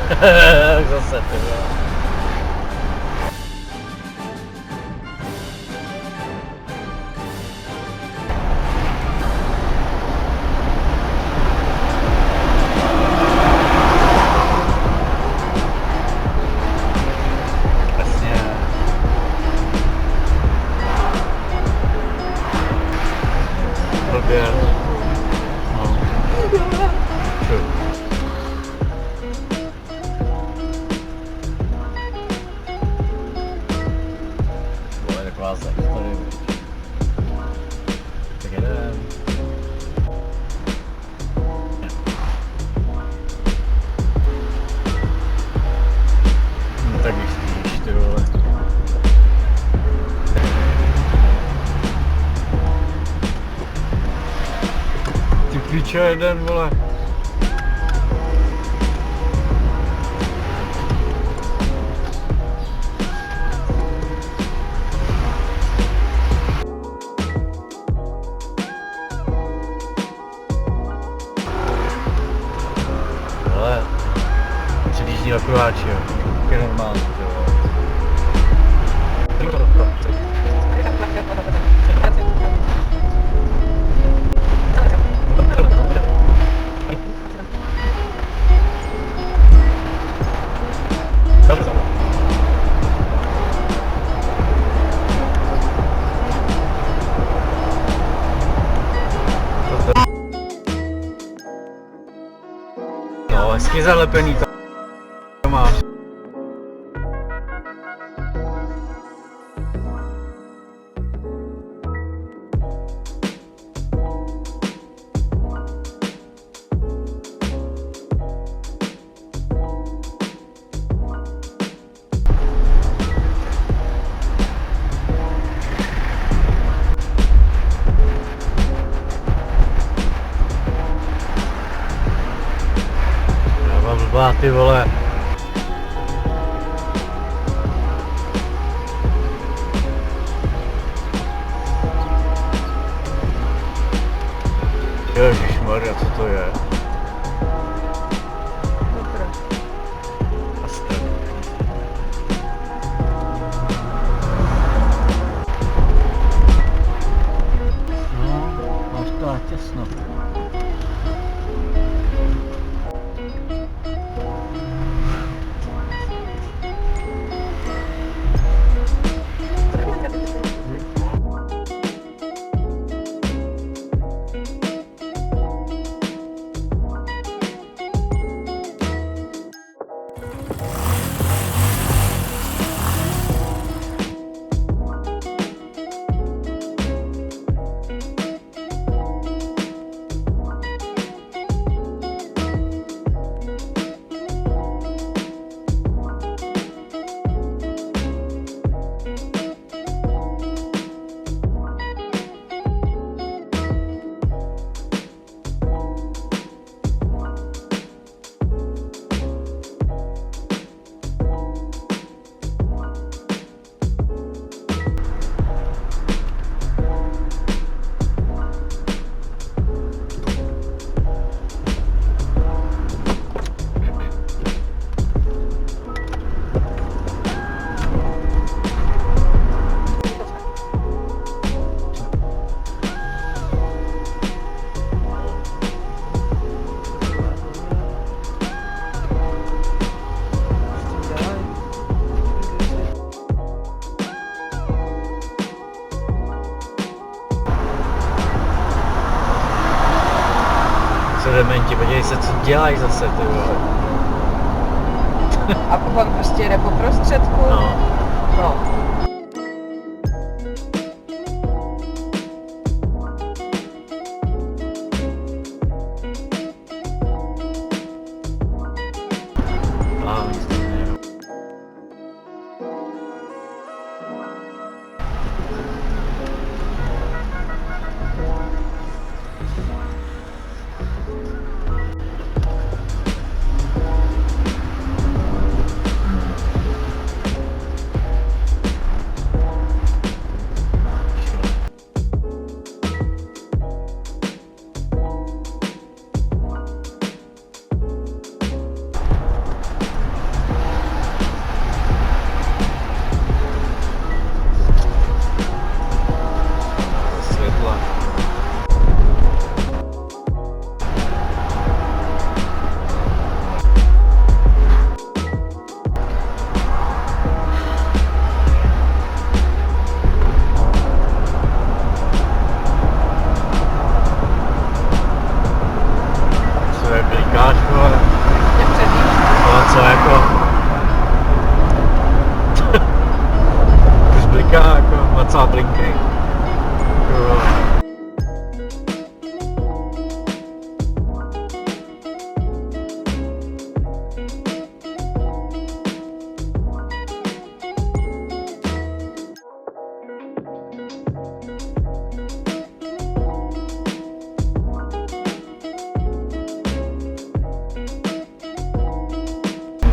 Zase ty vole. Čo jeden, vole. Hele, předjíždí na kruháči, jo. Je normální, jo. No, hezky zalepený to máš. Ty vole. Ježišmarja, co to je? Tatra. Astra. No, máš to těsno. Dementi, podívej se, co dělají zase, ty vole. A on prostě jde po prostředku? No. No.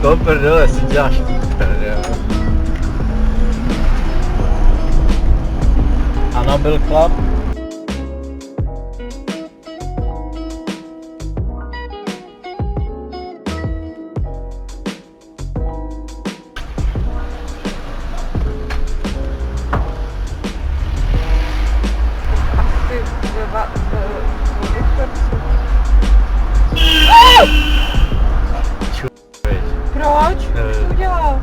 To prdele, si děláš prdele. Ano, byl chlap. Proč? Co jsi udělal?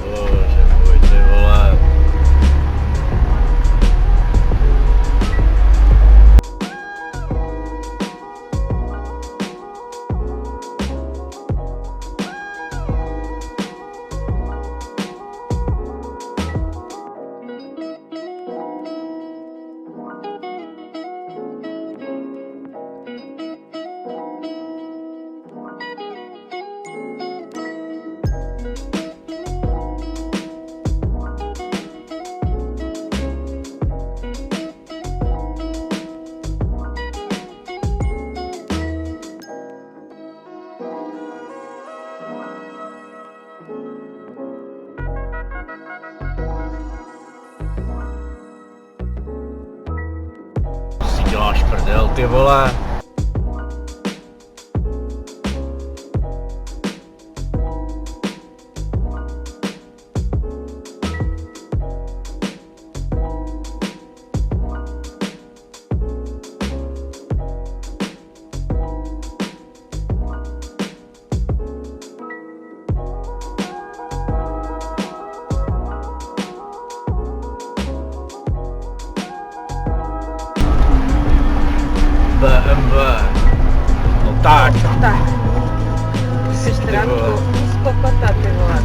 Bože můj, ty vole. Si děláš prdel, ty vole. BMW. No tak. Tak. Jsi trátku z kokota, ty vole.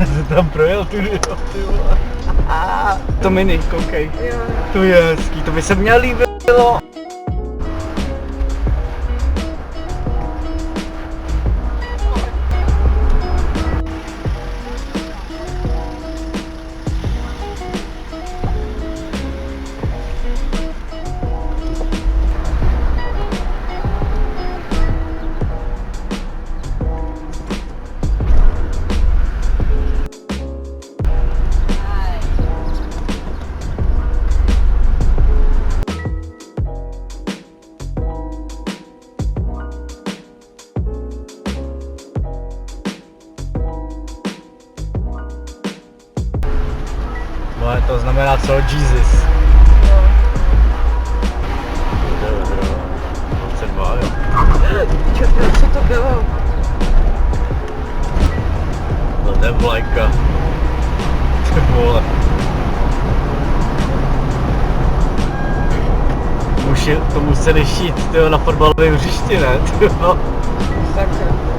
Se tam projel ty vole. To mini, koukej. Jo. To je hezký, to by se mě líbilo. No, to znamená co? Jesus. Jo. 22, jo. Čo, co to bylo? No to je vlajka. Ty vole. To museli šít, tyjo, na fotbalovém hřišti, ne? Tyjo. Sakra.